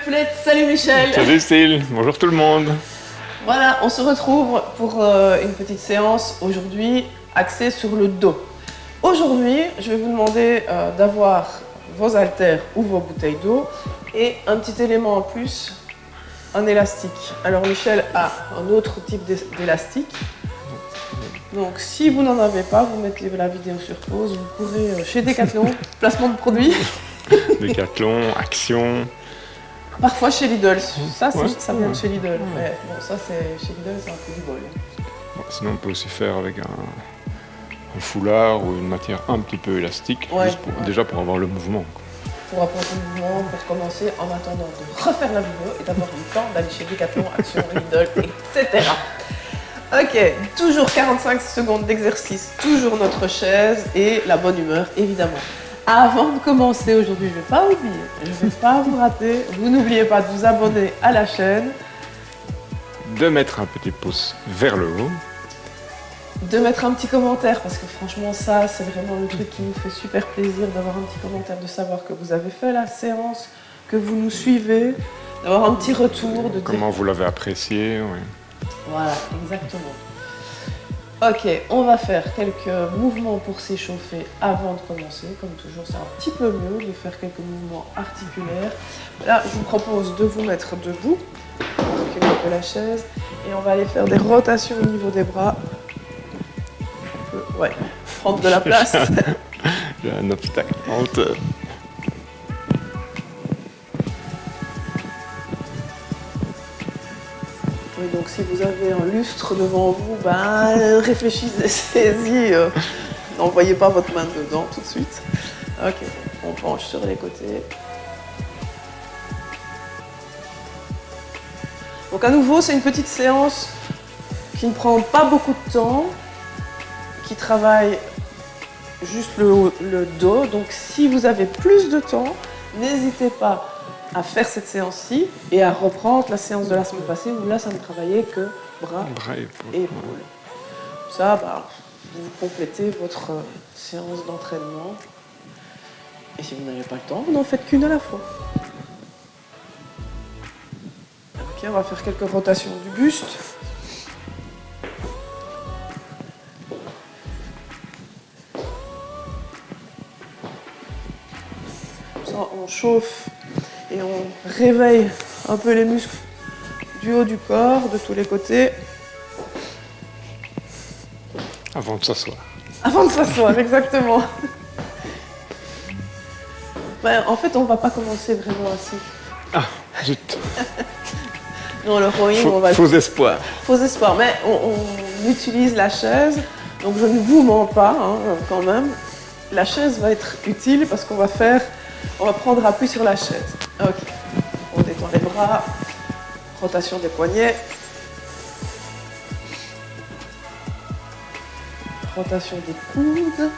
Poulette, salut Michel. Salut Cécile, bonjour tout le monde. Voilà, on se retrouve pour une petite séance aujourd'hui axée sur le dos. Aujourd'hui, je vais vous demander d'avoir vos haltères ou vos bouteilles d'eau et un petit élément en plus, un élastique. Alors Michel a un autre type d'élastique. Donc si vous n'en avez pas, vous mettez la vidéo sur pause, vous pourrez chez Decathlon, placement de produits. Decathlon, Action. Parfois chez Lidl, ça vient de Ouais. chez Lidl. Mais bon, ça c'est chez Lidl, c'est un peu du bol. Bon, sinon on peut aussi faire avec un foulard ou une matière un petit peu élastique, Ouais, juste ouais. déjà pour avoir le mouvement. Pour apprendre le mouvement, pour commencer en attendant de refaire la vidéo et d'avoir le temps d'aller chez Decathlon, Action, Lidl, etc. Ok, toujours 45 secondes d'exercice, toujours notre chaise et la bonne humeur, évidemment. Avant de commencer aujourd'hui, je ne vais pas oublier, je ne vais pas vous rater, vous n'oubliez pas de vous abonner à la chaîne, De mettre un petit pouce vers le haut. de mettre un petit commentaire, parce que franchement ça, c'est vraiment le truc qui nous fait super plaisir d'avoir un petit commentaire, de savoir que vous avez fait la séance, que vous nous suivez, d'avoir un petit retour, de dire... Comment vous l'avez apprécié, oui. Voilà, exactement. Ok, on va faire quelques mouvements pour s'échauffer avant de commencer. Comme toujours, c'est un petit peu mieux de faire quelques mouvements articulaires. Là, je vous propose de vous mettre debout, reculer un peu la chaise, et on va aller faire des rotations au niveau des bras. On peut, ouais, prendre de la place. J'ai un obstacle en hauteur. Oui, donc si vous avez un lustre devant vous, ben, réfléchissez-y. N'envoyez pas votre main dedans tout de suite. Ok, on penche sur les côtés. Donc à nouveau, c'est une petite séance qui ne prend pas beaucoup de temps, qui travaille juste le dos. Donc si vous avez plus de temps, n'hésitez pas à faire cette séance-ci et à reprendre la séance de la semaine passée où là, ça ne travaillait que bras Bras et épaules. et épaules. Ça, bah, vous complétez votre séance d'entraînement. Et si vous n'avez pas le temps, vous n'en faites qu'une à la fois. Ok, on va faire quelques rotations du buste. Comme ça, on chauffe et on réveille un peu les muscles du haut du corps, de tous les côtés. Avant de s'asseoir. Avant de s'asseoir, exactement. Ben, en fait, on va pas commencer vraiment assis. Ah, zut. Non, le rowing, on va... Faux espoir. Faux espoir, mais on utilise la chaise, donc je ne vous mens pas hein, quand même. La chaise va être utile parce qu'on va prendre appui sur la chaise. Ok, on détend les bras, rotation des poignets, rotation des coudes.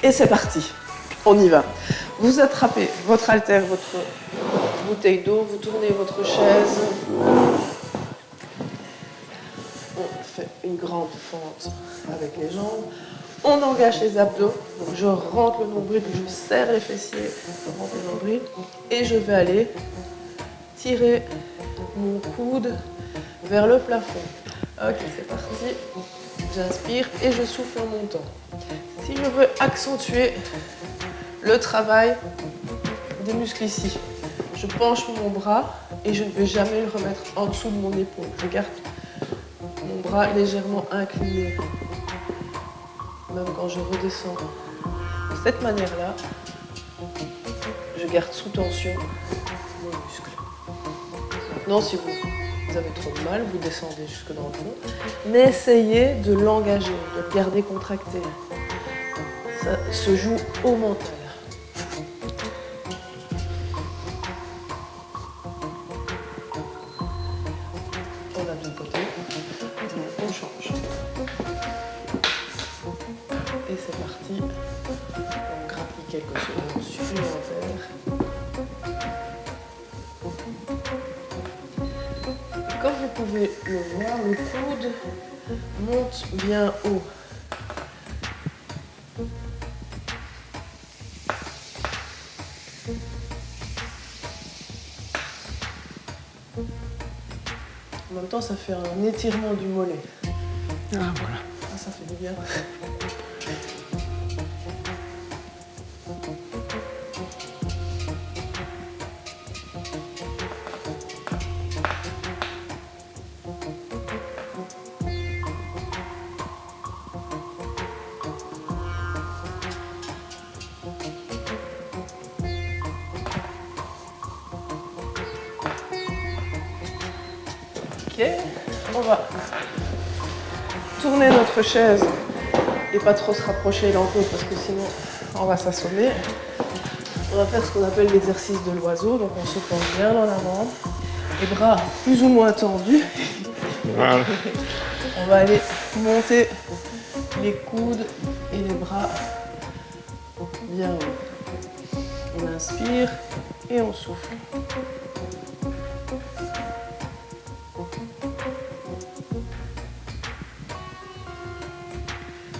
Et c'est parti, on y va. Vous attrapez votre haltère, votre bouteille d'eau, vous tournez votre chaise. On fait une grande fente avec les jambes. On engage les abdos. Donc je rentre le nombril, je serre les fessiers, je rentre le nombril. Et je vais aller tirer mon coude vers le plafond. Ok, c'est parti. J'inspire et je souffle en montant. Si je veux accentuer le travail des muscles ici, je penche mon bras et je ne vais jamais le remettre en dessous de mon épaule. Je garde mon bras légèrement incliné, même quand je redescends. De cette manière-là, je garde sous tension mon muscle. Maintenant, si vous avez trop de mal, vous descendez jusque dans le fond, mais essayez de l'engager, de le garder contracté. Ça se joue au mental. On a de côté, on change. Et c'est parti. On grappille quelques secondes supplémentaires. Et comme vous pouvez le voir, le coude monte bien haut. En même temps, ça fait un étirement du mollet. Ah, voilà. Ah, ça fait du bien. Ok, on va tourner notre chaise et pas trop se rapprocher l'un de l'autre parce que sinon on va s'assommer. On va faire ce qu'on appelle l'exercice de l'oiseau, donc on se penche bien en avant, les bras plus ou moins tendus. Voilà. On va aller monter les coudes et les bras bien haut. On inspire et on souffle.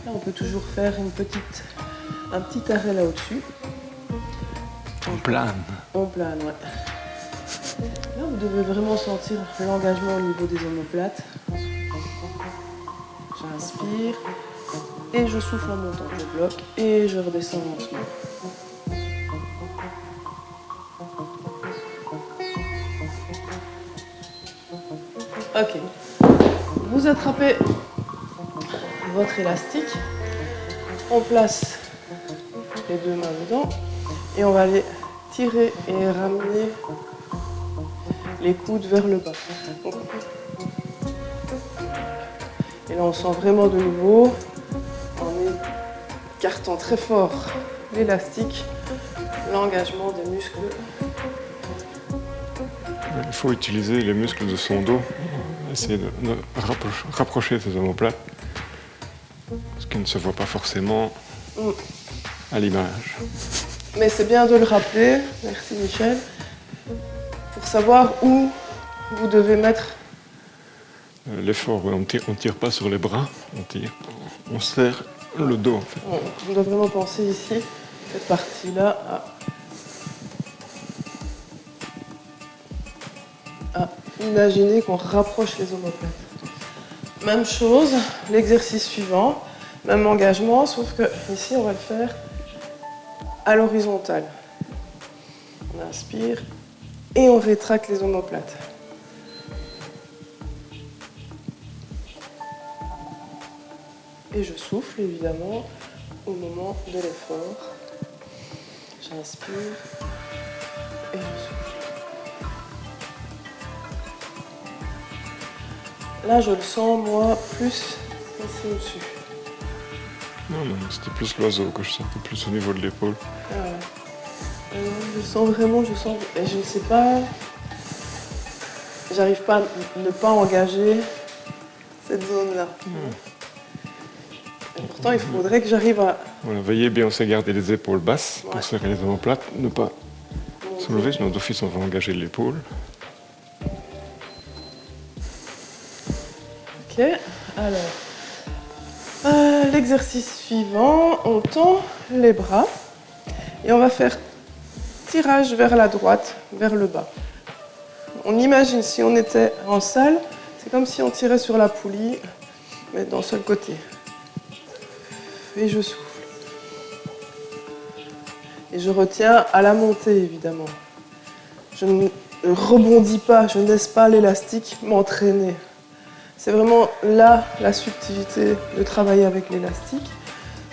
Là, on peut toujours faire un petit arrêt là au-dessus. On plane. On plane, ouais. Là, vous devez vraiment sentir l'engagement au niveau des omoplates. J'inspire et je souffle en montant. Je bloque et je redescends lentement. Ok. Vous attrapez votre élastique. On place les deux mains dedans et on va aller tirer et ramener les coudes vers le bas. Et là, on sent vraiment de nouveau, en écartant très fort l'élastique, l'engagement des muscles. Il faut utiliser les muscles de son dos, essayer de rapprocher ses omoplates, ce qui ne se voit pas forcément à l'image. Mais c'est bien de le rappeler, merci Michel, pour savoir où vous devez mettre. L'effort, on ne tire pas sur les bras, on serre le dos en fait. On doit vraiment penser ici, cette partie-là, à imaginer qu'on rapproche les omoplates. Même chose, l'exercice suivant, même engagement, sauf que ici on va le faire à l'horizontale. On inspire et on rétracte les omoplates. Et je souffle évidemment au moment de l'effort. J'inspire et je souffle. Là, je le sens, moi, plus ici au-dessus. Non, c'était plus l'oiseau que je sentais plus au niveau de l'épaule. Ah ouais. Je sens vraiment, et je ne sais pas, j'arrive pas à ne pas engager cette zone-là. Et pourtant, il faudrait que j'arrive à... Voilà, veillez bien aussi à garder les épaules basses pour serrer les omoplates, ne pas soulever, sinon d'office on va engager l'épaule. Ok, alors, l'exercice suivant, on tend les bras et on va faire tirage vers la droite, vers le bas. On imagine si on était en salle, c'est comme si on tirait sur la poulie, mais d'un seul côté. Et je souffle. Et je retiens à la montée, évidemment. Je ne rebondis pas, je ne laisse pas l'élastique m'entraîner. C'est vraiment là la subtilité de travailler avec l'élastique.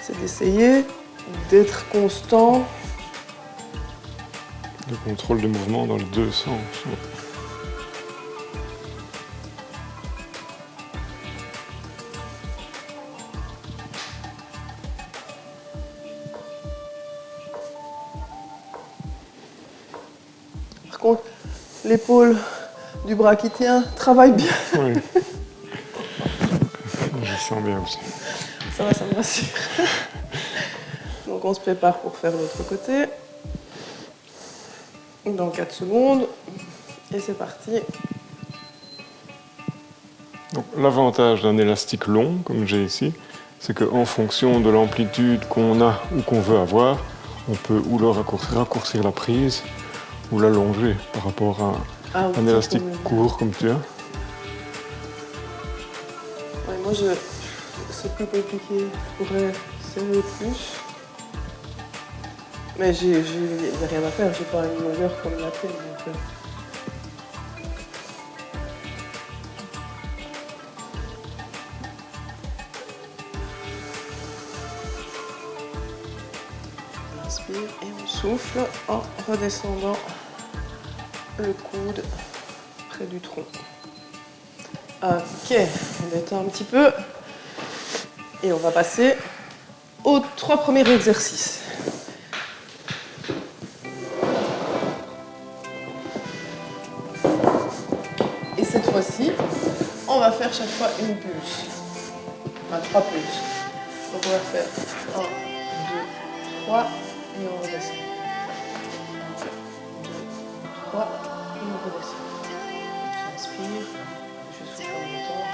C'est d'essayer d'être constant. Le contrôle de mouvement dans les deux sens. Par contre, l'épaule du bras qui tient travaille bien. Oui. Je sens bien aussi. Ça va, ça me rassure. Donc on se prépare pour faire l'autre côté. Dans 4 secondes. Et c'est parti. Donc, l'avantage d'un élastique long, comme j'ai ici, c'est qu'en fonction de l'amplitude qu'on a ou qu'on veut avoir, on peut ou le raccourcir la prise ou l'allonger par rapport Ah, un élastique court comme tu as. Ouais, moi, c'est plus compliqué. Je pourrais serrer plus. Mais j'ai rien à faire, j'ai pas une longueur comme la tienne. Donc, on inspire et on souffle en redescendant le coude près du tronc. Ok, on détend un petit peu. Et on va passer aux 3 premiers exercices. Et cette fois-ci, on va faire chaque fois une pulse. Enfin, 3 pulses. Donc on va faire 1, 2, 3 et on redescend. 1, 2, 3 et on redescend. J'inspire, je souffle en même temps.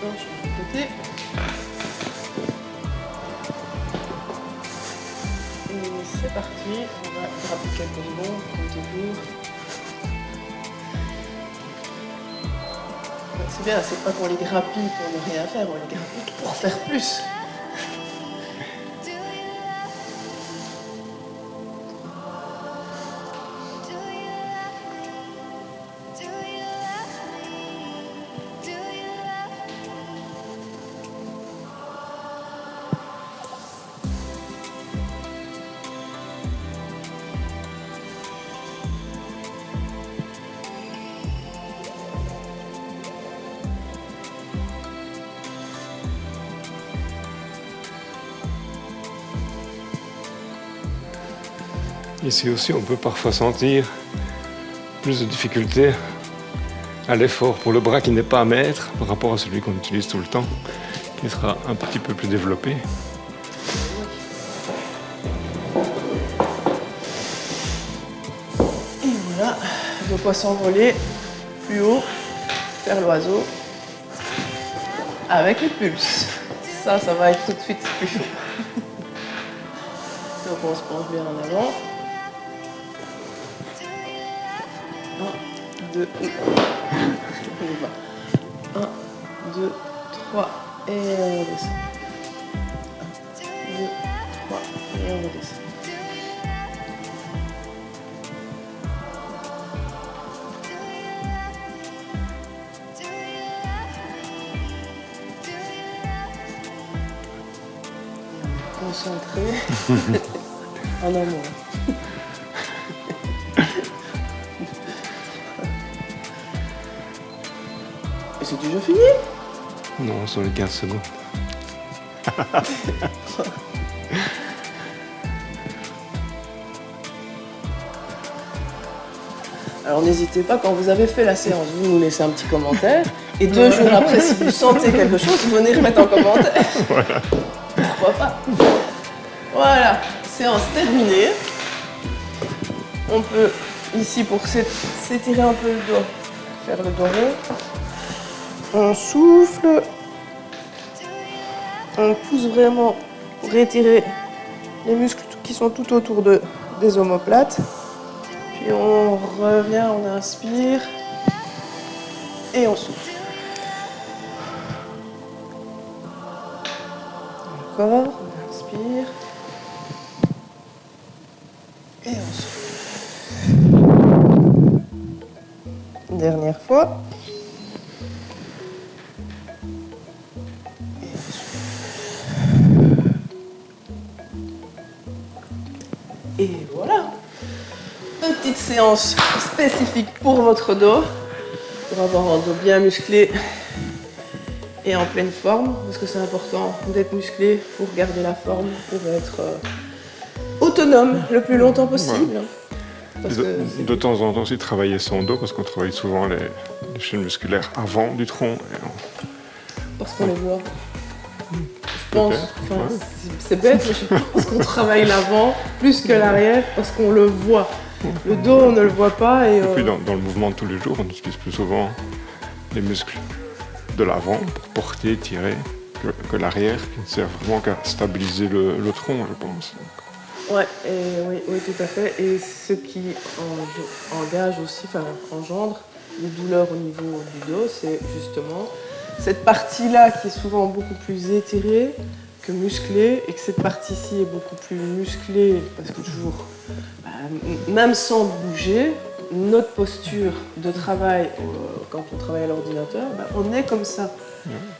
Je vais répéter. Et c'est parti, on va gratter quelques secondes, comme toujours. C'est bien, c'est pas qu'on les grappille pour ne rien faire, on les grappille pour faire plus. Ici aussi, on peut parfois sentir plus de difficulté à l'effort pour le bras qui n'est pas à mettre par rapport à celui qu'on utilise tout le temps, qui sera un petit peu plus développé. Et voilà, de quoi s'envoler plus haut, faire l'oiseau avec les pulses. Ça va être tout de suite plus chaud. Donc on se penche bien en avant. 1, 2, 1, 2, 3 et on redescend. 1, 2, 3 et on redescend. Concentré en amont. Et c'est déjà fini? Non, sur les 15 secondes. Alors n'hésitez pas, quand vous avez fait la séance, vous nous laissez un petit commentaire. Et 2 jours après, si vous sentez quelque chose, vous venez remettre en commentaire. Voilà. Pourquoi pas? Voilà, séance terminée. On peut, ici, pour s'étirer un peu le dos, faire le dos rond. On souffle. On pousse vraiment pour étirer les muscles qui sont tout autour des omoplates. Puis on revient, on inspire. Et on souffle. Encore, on inspire. Et on souffle. Dernière fois. Et on souffle. Et voilà. Petite séance spécifique pour votre dos. Pour avoir un dos bien musclé et en pleine forme, parce que c'est important d'être musclé pour garder la forme, pour être autonome le plus longtemps possible. Parce De, que de temps en temps aussi travailler son dos, parce qu'on travaille souvent les chaînes musculaires avant du tronc. parce qu'on les voit. Je pense, Peut-être, ouais. c'est bête, mais je pense qu'on travaille l'avant plus que l'arrière parce qu'on le voit. Le dos, on ne le voit pas. Et puis dans le mouvement de tous les jours, on utilise plus souvent les muscles de l'avant pour porter, tirer, que l'arrière, qui ne sert vraiment qu'à stabiliser le tronc, je pense. ouais, oui, tout à fait. Et ce qui engage aussi, enfin engendre les douleurs au niveau du dos, c'est justement cette partie-là qui est souvent beaucoup plus étirée que musclée, et que cette partie-ci est beaucoup plus musclée, parce que toujours, même sans bouger, notre posture de travail, quand on travaille à l'ordinateur, on est comme ça.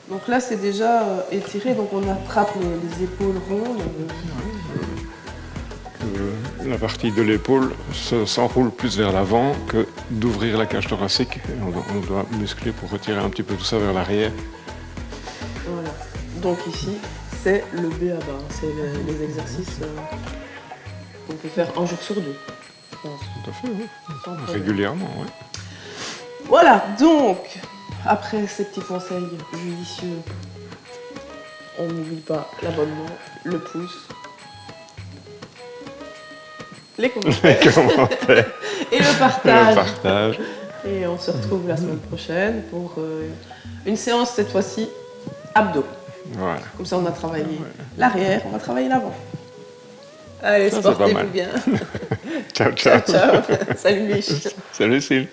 Donc là, c'est déjà étiré, donc on attrape les épaules rondes. La partie de l'épaule s'enroule plus vers l'avant que d'ouvrir la cage thoracique. On doit muscler pour retirer un petit peu tout ça vers l'arrière. Voilà. Donc ici, c'est le B à bas. C'est les exercices qu'on peut faire un jour sur deux, je pense. Tout à fait, oui. Sans problème. Régulièrement, oui. Voilà, donc, après ces petits conseils judicieux, on n'oublie pas l'abonnement, le pouce, les commentaires et le partage. Et on se retrouve la semaine prochaine pour une séance, cette fois-ci, abdos. Voilà. Comme ça, on a travaillé l'arrière, on va travailler l'avant. Allez, Ça, sportez-vous bien. Ciao, ciao. Ciao, ciao. Salut, Lich. Salut, Sylvie.